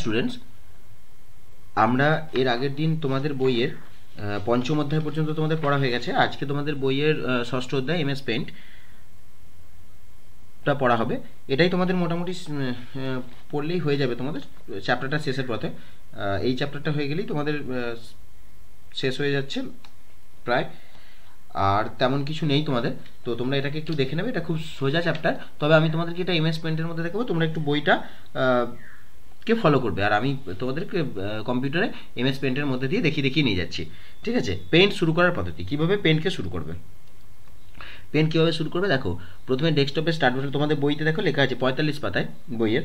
Students, আমরা এর আগের দিন তোমাদের বইয়ের পঞ্চম অধ্যায় পর্যন্ত তোমাদের পড়া হয়ে গেছে। আজকে তোমাদের বইয়ের ষষ্ঠ অধ্যায় এমএস পেইন্টটা পড়া হবে। এটাই তোমাদের মোটামুটি পড়লেই হয়ে যাবে তোমাদের চ্যাপ্টারটা শেষের পথে। এই চ্যাপ্টারটা হয়ে গেলেই তোমাদের শেষ হয়ে যাচ্ছে প্রায়, আর তেমন কিছু নেই তোমাদের। তো তোমরা এটাকে একটু দেখে নেবে, এটা খুব সোজা চ্যাপ্টার। তবে আমি তোমাদেরকে এটা এমএস পেইন্টের মধ্যে দেখাবো, তোমরা একটু বইটা কে ফলো করবে, আর আমি তোমাদেরকে কম্পিউটারে এমএস পেইন্টের মধ্যে দিয়ে দেখিয়ে নিয়ে যাচ্ছি। ঠিক আছে, পেইন্ট শুরু করার পদ্ধতি, কীভাবে পেইন্টকে শুরু করবে। পেন কীভাবে শুরু করবে দেখো, প্রথমে ডেস্কটপে স্টার্ট বাটন, তোমাদের বইতে দেখো লেখা আছে 45 পাতায় বইয়ের।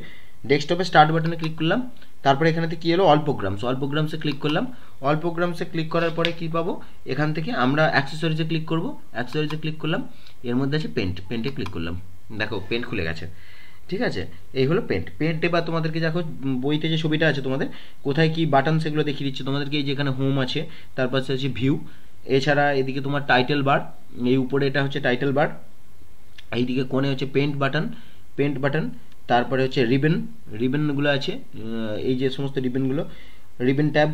ডেস্কটপে স্টার্ট বাটনে ক্লিক করলাম, তারপরে এখানেতে কী হলো, অল প্রোগ্রামসে ক্লিক করলাম। অল প্রোগ্রামসে ক্লিক করার পরে কী পাবো, এখান থেকে আমরা অ্যাক্সেসরিজে ক্লিক করব। অ্যাক্সেসরিজে ক্লিক করলাম, এর মধ্যে আছে পেন্টে ক্লিক করলাম, দেখো পেন্ট খুলে গেছে। ঠিক আছে, এই হলো পেন্ট। এবার তোমাদেরকে দেখো বইতে যে ছবিটা আছে তোমাদের, কোথায় কি বাটন সেগুলো দেখিয়ে দিচ্ছে তোমাদেরকে। এই যে এখানে হোম আছে, তারপর আছে ভিউ, এছাড়া এদিকে তোমার টাইটেল বার, এই উপরে এটা হচ্ছে টাইটেল বার, এইদিকে কোণে হচ্ছে পেন্ট বাটন, তারপরে হচ্ছে রিবেনগুলো আছে, এই যে সমস্ত রিবেন ট্যাব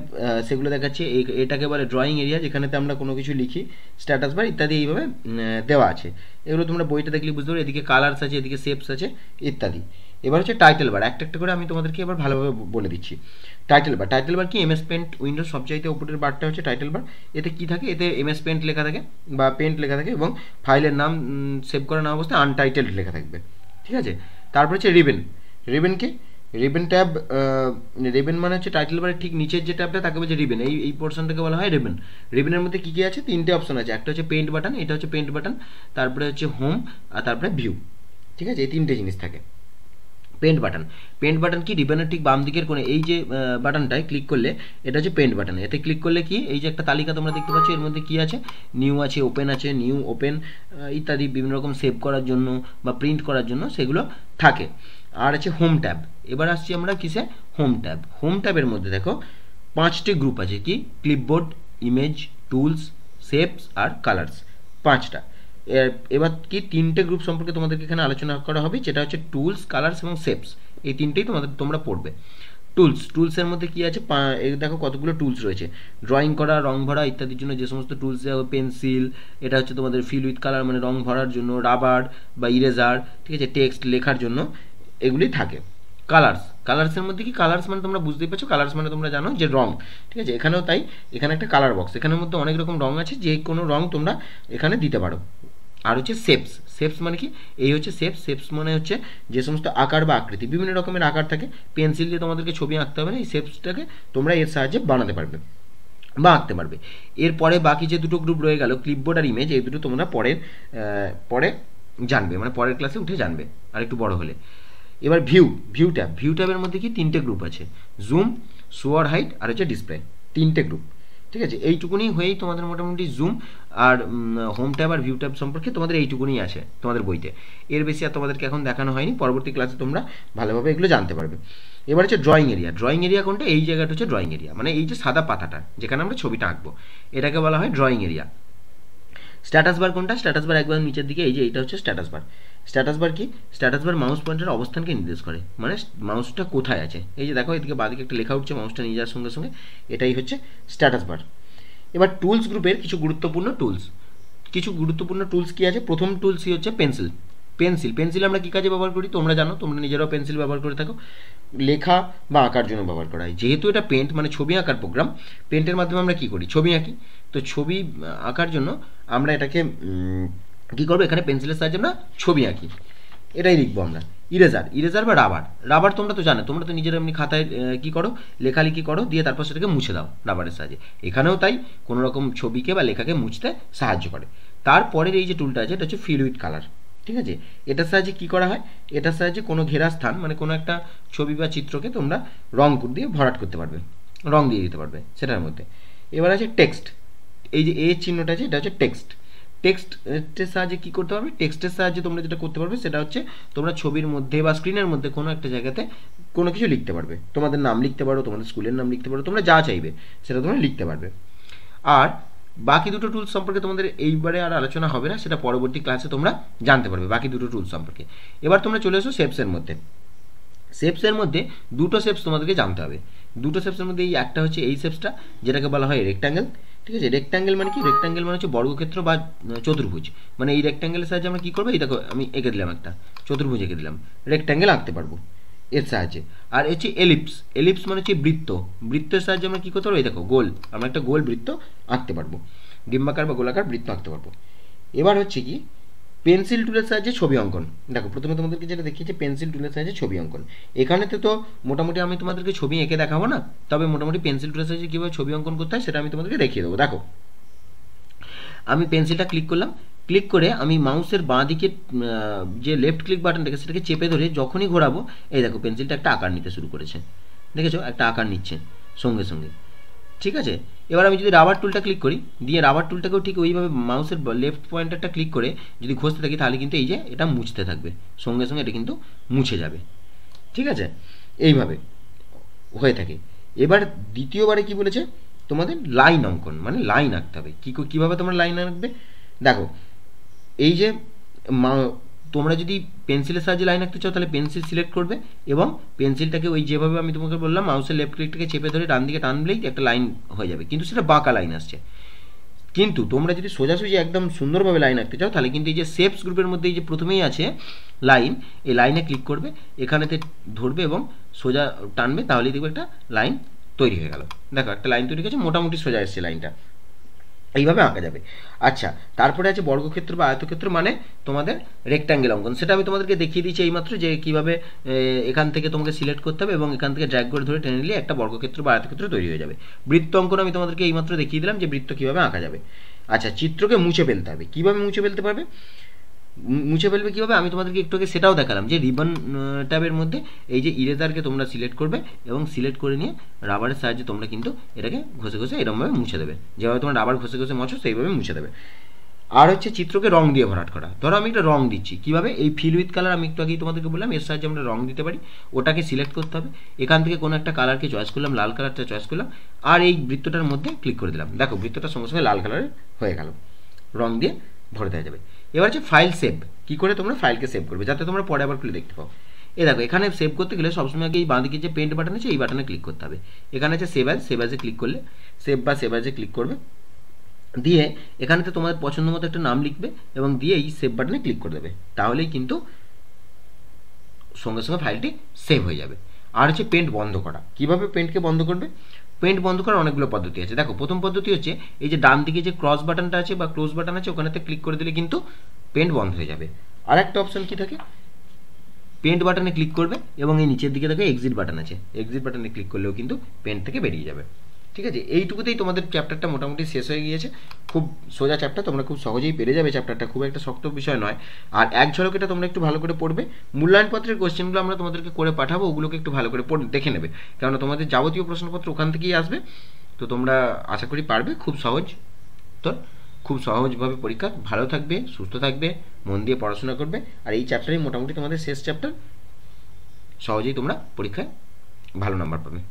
সেগুলো দেখাচ্ছে। এটাকে বলে ড্রয়িং এরিয়া, যেখানেতে আমরা কোনো কিছু লিখি, স্ট্যাটাস বার ইত্যাদি এইভাবে দেওয়া আছে। এগুলো তোমরা বইটা দেখলে বুঝতে পারো। এদিকে কালার্স আছে, এদিকে শেপস আছে ইত্যাদি। এবার হচ্ছে টাইটেল বার, একটা একটা করে আমি তোমাদেরকে এবার ভালোভাবে বলে দিচ্ছি। টাইটেল বার কি, এমএস পেন্ট উইন্ডোজ সবচাইতে উপরের বারটা হচ্ছে টাইটেল বার। এতে কি থাকে, এতে এমএস পেন্ট লেখা থাকে বা পেন্ট লেখা থাকে, এবং ফাইলের নাম সেভ করা না অবস্থায় আনটাইটেলড লেখা থাকবে। ঠিক আছে, তারপর হচ্ছে রিবেন কি, রিবেন ট্যাব, রিবেন মানে হচ্ছে টাইটেল বারের ঠিক নিচের যে ট্যাবটা তাকে বলছে রিবেন, এই পোর্শনটাকে বলা হয় রিবেন। রিবেনের মধ্যে কী কী আছে, তিনটে অপশন আছে, একটা হচ্ছে পেন্ট বাটন, এটা হচ্ছে পেন্ট বাটন, তারপরে হচ্ছে হোম, আর তারপরে ভিউ। ঠিক আছে, এই তিনটে জিনিস থাকে। পেন্ট বাটন কি, রিবনের ঠিক বাম দিকের কোণে এই যে বাটনটায় ক্লিক করলে, এটা হচ্ছে পেন্ট বাটন। এতে ক্লিক করলে কি, এই যে একটা তালিকা তোমরা দেখতে পাচ্ছ, এর মধ্যে কি আছে, নিউ আছে, ওপেন আছে, নিউ ওপেন ইত্যাদি বিভিন্ন রকম সেভ করার জন্য বা প্রিন্ট করার জন্য সেগুলো থাকে। আর আছে হোম ট্যাব। এবার আসছি আমরা কিসে, হোম ট্যাবের মধ্যে দেখো 5টি গ্রুপ আছে, কি, ক্লিপবোর্ড, ইমেজ, টুলস, শেপস আর কালার্স, 5টা। এবার কি, 3টে গ্রুপ সম্পর্কে তোমাদেরকে এখানে আলোচনা করা হবে, যেটা হচ্ছে টুলস, কালার্স এবং শেপস। এই তিনটেই তোমরা পড়বে। টুলসের মধ্যে কি আছে, দেখো কতগুলো টুলস রয়েছে, ড্রয়িং করা, রং ভরা ইত্যাদির জন্য যে সমস্ত টুলস, পেন্সিল, এটা হচ্ছে তোমাদের ফিল উইথ কালার মানে রং ভরার জন্য, রাবার বা ইরেজার, ঠিক আছে, টেক্সট লেখার জন্য এগুলি থাকে। কালার্সের মধ্যে কি, কালার্স মানে তোমরা বুঝতেই পারছো, কালার্স মানে তোমরা জানো যে রং। ঠিক আছে, এখানেও তাই, এখানে একটা কালার বক্স, এখানের মধ্যে অনেক রকম রং আছে, যে কোনো রং তোমরা এখানে দিতে পারো। আর হচ্ছে শেপস মানে কি, এই হচ্ছে শেপস মানে হচ্ছে যে সমস্ত আকার বা আকৃতি, বিভিন্ন রকমের আকার থাকে, পেন্সিল দিয়ে তোমাদেরকে ছবি আঁকতে হবে না, এই শেপসটাকে তোমরা এর সাহায্যে বানাতে পারবে বা আঁকতে পারবে। এরপরে বাকি যে দুটো গ্রুপ রয়ে গেল, ক্লিপবোর্ড আর ইমেজ, এই দুটো তোমরা পরে জানবে, মানে পরের ক্লাসে উঠে জানবে আর একটু বড় হলে। এবার ভিউ ট্যাবের মধ্যে কি, 3টে গ্রুপ আছে, জুম, শো আর হাইড আর হচ্ছে ডিসপ্লে, 3টে গ্রুপ। ঠিক আছে, এইটুকুনি হয়েই তোমাদের মোটামুটি জুম আর হোম ট্যাব আর ভিউ ট্যাব সম্পর্কে তোমাদের এইটুকুনি আছে তোমাদের বইতে। এর বেশি আর তোমাদেরকে এখন দেখানো হয়নি, পরবর্তী ক্লাসে তোমরা ভালোভাবে এগুলো জানতে পারবে। এবার হচ্ছে ড্রয়িং এরিয়া কোনটা, এই জায়গাটা হচ্ছে ড্রয়িং এরিয়া, মানে এই যে সাদা পাতাটা যেখানে আমরা ছবিটা আঁকবো, এটাকে বলা হয় ড্রয়িং এরিয়া। স্ট্যাটাস বার কোনটা, স্ট্যাটাস বার একবার নিচের দিকে, এই যে এইটা হচ্ছে স্ট্যাটাস বার কি, স্ট্যাটাস বার মাউস পয়েন্টার অবস্থানকে নির্দেশ করে, মানে মাউসটা কোথায় আছে। এই যে দেখো এদিকে বাদিকে একটা লেখা উঠছে, মাউসটা নিয়ে যাওয়ার সঙ্গে সঙ্গে, এটাই হচ্ছে স্ট্যাটাস বার। এবার টুলস গ্রুপের কিছু গুরুত্বপূর্ণ টুলস কি আছে। প্রথম টুলসই হচ্ছে পেন্সিল আমরা কি কাজে ব্যবহার করি তোমরা জানো, তোমরা নিজেরাও পেন্সিল ব্যবহার করে থাকো, লেখা বা আঁকার জন্য ব্যবহার করা হয়। যেহেতু এটা পেন্ট মানে ছবি আঁকার প্রোগ্রাম, পেন্টের মাধ্যমে আমরা কি করি, ছবি আঁকি। তো ছবি আঁকার জন্য আমরা এটাকে কী করবো, এখানে পেন্সিলের সাহায্যে আমরা ছবি আঁকি, এটাই লিখবো আমরা। ইরেজার বা রাবার তোমরা তো জানো, তোমরা তো নিজেরা এমনি খাতায় কী করো, লেখালেখি করো, দিয়ে তারপর সেটাকে মুছে দাও রাবারের সাহায্যে। এখানেও তাই, কোনো রকম ছবিকে বা লেখাকে মুছতে সাহায্য করে। তারপরের এই যে টুলটা আছে, এটা হচ্ছে ফিল উইথ কালার। ঠিক আছে, এটার সাহায্যে কী করা হয়, এটার সাহায্যে কোনো ঘেরা স্থান মানে কোনো একটা ছবি বা চিত্রকে তোমরা রং দিয়ে ভরাট করতে পারবে, রং দিয়ে দিতে পারবে সেটার মধ্যে। এবার আছে টেক্সট, এই যে এ চিহ্নটা আছে, এটা হচ্ছে টেক্সটের সাহায্যে কী করতে পারবে, টেক্সটের সাহায্যে তোমরা যেটা করতে পারবে সেটা হচ্ছে তোমরা ছবির মধ্যে বা স্ক্রিনের মধ্যে কোনো একটা জায়গাতে কোনো কিছু লিখতে পারবে, তোমাদের নাম লিখতে পারো, তোমাদের স্কুলের নাম লিখতে পারো, তোমরা যা চাইবে সেটা তোমরা লিখতে পারবে। আর বাকি দুটো টুলস সম্পর্কে তোমাদের এইবারে আর আলোচনা হবে না, সেটা পরবর্তী ক্লাসে তোমরা জানতে পারবে বাকি দুটো টুলস সম্পর্কে। এবার তোমরা চলে এসো শেপসের মধ্যে। শেপসের মধ্যে দুটো শেপস তোমাদেরকে জানতে হবে। দুটো শেপসের মধ্যে এই একটা হচ্ছে এই শেপসটা, যেটাকে বলা হয় রেক্ট্যাঙ্গেল। ঠিক আছে, রেক্ট্যাঙ্গেল মানে কি? রেক্ট্যাঙ্গেল মানে হচ্ছে বর্গক্ষেত্র বা চতুর্ভুজ। মানে এই রেক্ট্যাঙ্গেলের সাহায্যে আমরা কী করবো, এই দেখো আমি এঁকে দিলাম একটা চতুর্ভুজ, এঁকে দিলাম, রেক্ট্যাঙ্গেল আঁকতে পারবো এর সাহায্যে। আর হচ্ছে এলিপস, এলিপস মানে হচ্ছে বৃত্ত, বৃত্তের সাহায্যে আমরা কী করতে পারবো, এই দেখো গোল, আমরা একটা গোল বৃত্ত আঁকতে পারবো, ডিম্বাকার বা গোলাকার বৃত্ত আঁকতে পারবো। এবার হচ্ছে কি পেন্সিল টুলের সাহায্যে ছবি অঙ্কন। দেখো প্রথমে তোমাদেরকে যেটা দেখিয়েছে পেন্সিল টুলের সাহায্যে ছবি অঙ্কন। এখানেতে তো মোটামুটি আমি তোমাদেরকে ছবি এঁকে দেখাবো না, তবে মোটামুটি পেন্সিল টুলের সাহায্যে কীভাবে ছবি অঙ্কন করতে হয় সেটা আমি তোমাদেরকে দেখিয়ে দেবো। দেখো আমি পেন্সিলটা ক্লিক করলাম, ক্লিক করে আমি মাউসের বাঁ দিকে যে লেফট ক্লিক বাটন থাকে সেটাকে চেপে ধরে যখনই ঘোরাবো, এই দেখো পেন্সিলটা একটা আকার নিতে শুরু করেছে, দেখেছো একটা আকার নিচ্ছে সঙ্গে সঙ্গে। ঠিক আছে, এবার আমি যদি রাবার টুলটা ক্লিক করি, দিয়ে রাবার টুলটাকেও ঠিক ওইভাবে মাউসের লেফট পয়েন্টারটা ক্লিক করে যদি ঘষতে থাকি, তাহলে কিন্তু এই যে এটা মুছতে থাকবে, সঙ্গে সঙ্গে এটা কিন্তু মুছে যাবে। ঠিক আছে, এইভাবে হয়ে থাকে। এবার দ্বিতীয়বারে কি বলেছে তোমাদের লাইন অঙ্কন, মানে লাইন আঁকতে হবে। কীভাবে তোমরা লাইন আঁকবে, দেখো এই যে তোমরা যদি পেন্সিলের সাহায্যে লাইন আঁকতে চাও তাহলে পেন্সিল সিলেক্ট করবে এবং পেন্সিলটাকে ওই যেভাবে আমি তোমাকে বললাম মাউসের লেফট ক্লিকটাকে চেপে ধরে ডান দিকে টানলেই একটা লাইন হয়ে যাবে, কিন্তু সেটা বাঁকা লাইন আসছে। কিন্তু তোমরা যদি সোজাসুজি একদম সুন্দরভাবে লাইন আঁকতে চাও তাহলে কিন্তু এই যে শেপস গ্রুপের মধ্যে এই যে প্রথমেই আছে লাইন, এই লাইনে ক্লিক করবে, এখানেতে ধরবে এবং সোজা টানবে, তাহলেই দেখবে একটা লাইন তৈরি হয়ে গেল। দেখো একটা লাইন তৈরি হয়েছে, মোটামুটি সোজা এসছে লাইনটা, এইভাবে আঁকা যাবে। আচ্ছা, তারপরে আছে বর্গক্ষেত্র বা আয়তক্ষেত্র, মানে তোমাদের রেক্ট্যাঙ্গেল অঙ্কন। সেটা আমি তোমাদেরকে দেখিয়ে দিচ্ছি এইমাত্র, যে কীভাবে এখান থেকে তোমাকে সিলেক্ট করতে হবে এবং এখান থেকে ড্র্যাগ করে ধরে টেনে নিলে একটা বর্গক্ষেত্র বা আয়তক্ষেত্র তৈরি হয়ে যাবে। বৃত্ত অঙ্কন আমি তোমাদেরকে এইমাত্র দেখিয়ে দিলাম যে বৃত্ত কীভাবে আঁকা যাবে। আচ্ছা, চিত্রকে মুছে ফেলতে হবে। কীভাবে মুছে ফেলতে পারবে, মুছে ফেলবে কীভাবে, আমি তোমাদেরকে একটু আগে সেটাও দেখালাম, যে রিবন ট্যাবের মধ্যে এই যে ইরেজারকে তোমরা সিলেক্ট করবে এবং সিলেক্ট করে নিয়ে রাবারের সাহায্যে তোমরা কিন্তু এটাকে ঘষে ঘষে এরকমভাবে মুছে দেবে, যেভাবে তোমরা রাবার ঘষে ঘষে মোছো সেইভাবে মুছে দেবে। আর হচ্ছে চিত্রকে রং দিয়ে ভরাট করা। ধরো আমি একটা রং দিচ্ছি, কীভাবে, এই ফিল উইথ কালার আমি একটু আগেই তোমাদেরকে বললাম, এর সাহায্যে আমরা রং দিতে পারি। ওটাকে সিলেক্ট করতে হবে, এখান থেকে কোনো একটা কালারকে চয়েস করলাম, লাল কালারটা চয়েস করলাম, আর এই বৃত্তটার মধ্যে ক্লিক করে দিলাম, দেখো বৃত্তটার সঙ্গে সঙ্গে লাল কালারের হয়ে গেল, রং দিয়ে ভরে দেওয়া যাবে। এবার হচ্ছে ফাইল সেভ, কী করে তোমরা ফাইলকে সেভ করবে যাতে তোমরা পরে আবার খুলে দেখতে পাও। এই দেখো এখানে সেভ করতে গেলে সবসময় আগে এই বাঁদিকে যে পেন্ট বাটন আছে এই বাটনে ক্লিক করতে হবে। এখানে আছে সেভ অ্যাজ, সেভ অ্যাজে ক্লিক করলে সেভ বা সেভ অ্যাজে ক্লিক করবে, দিয়ে এখানেতে তোমাদের পছন্দ মতো একটা নাম লিখবে এবং দিয়ে এই সেভ বাটনে ক্লিক করে দেবে, তাহলেই কিন্তু সঙ্গে সঙ্গে ফাইলটি সেভ হয়ে যাবে। আর হচ্ছে পেন্ট বন্ধ করা। কিভাবে পেন্টকে বন্ধ করবে, পেন্ট বন্ধ করার অনেকগুলো পদ্ধতি আছে। দেখো প্রথম পদ্ধতি হচ্ছে এই যে ডান দিকে যে ক্রস বাটনটা আছে বা ক্লোজ বাটন আছে, ওখানেতে ক্লিক করে দিলে কিন্তু পেন্ট বন্ধ হয়ে যাবে। আর একটা অপশন কি থাকে, পেন্ট বাটনে ক্লিক করবে এবং এই নিচের দিকে দেখো এক্সিট বাটন আছে, এক্সিট বাটনে ক্লিক করলেও কিন্তু পেন্ট থেকে বেরিয়ে যাবে। ঠিক আছে, এইটুকুতেই তোমাদের চ্যাপ্টারটা মোটামুটি শেষ হয়ে গিয়েছে। খুব সোজা চ্যাপ্টার, তোমরা খুব সহজেই পেরে যাবে চ্যাপ্টারটা, খুব একটা শক্ত বিষয় নয়। আর এক ঝলক এটা তোমরা একটু ভালো করে পড়বে। মূল্যায়নপত্রের কোশ্চেনগুলো আমরা তোমাদেরকে করে পাঠাবো, ওগুলোকে একটু ভালো করে দেখে নেবে, কেননা তোমাদের যাবতীয় প্রশ্নপত্র ওখান থেকেই আসবে। তো তোমরা আশা করি পারবে, খুব সহজ, তো খুব সহজভাবে পরীক্ষা। ভালো থাকবে, সুস্থ থাকবে, মন দিয়ে পড়াশোনা করবে। আর এই চ্যাপ্টারই মোটামুটি তোমাদের শেষ চ্যাপ্টার, সহজেই তোমরা পরীক্ষায় ভালো নাম্বার পাবে।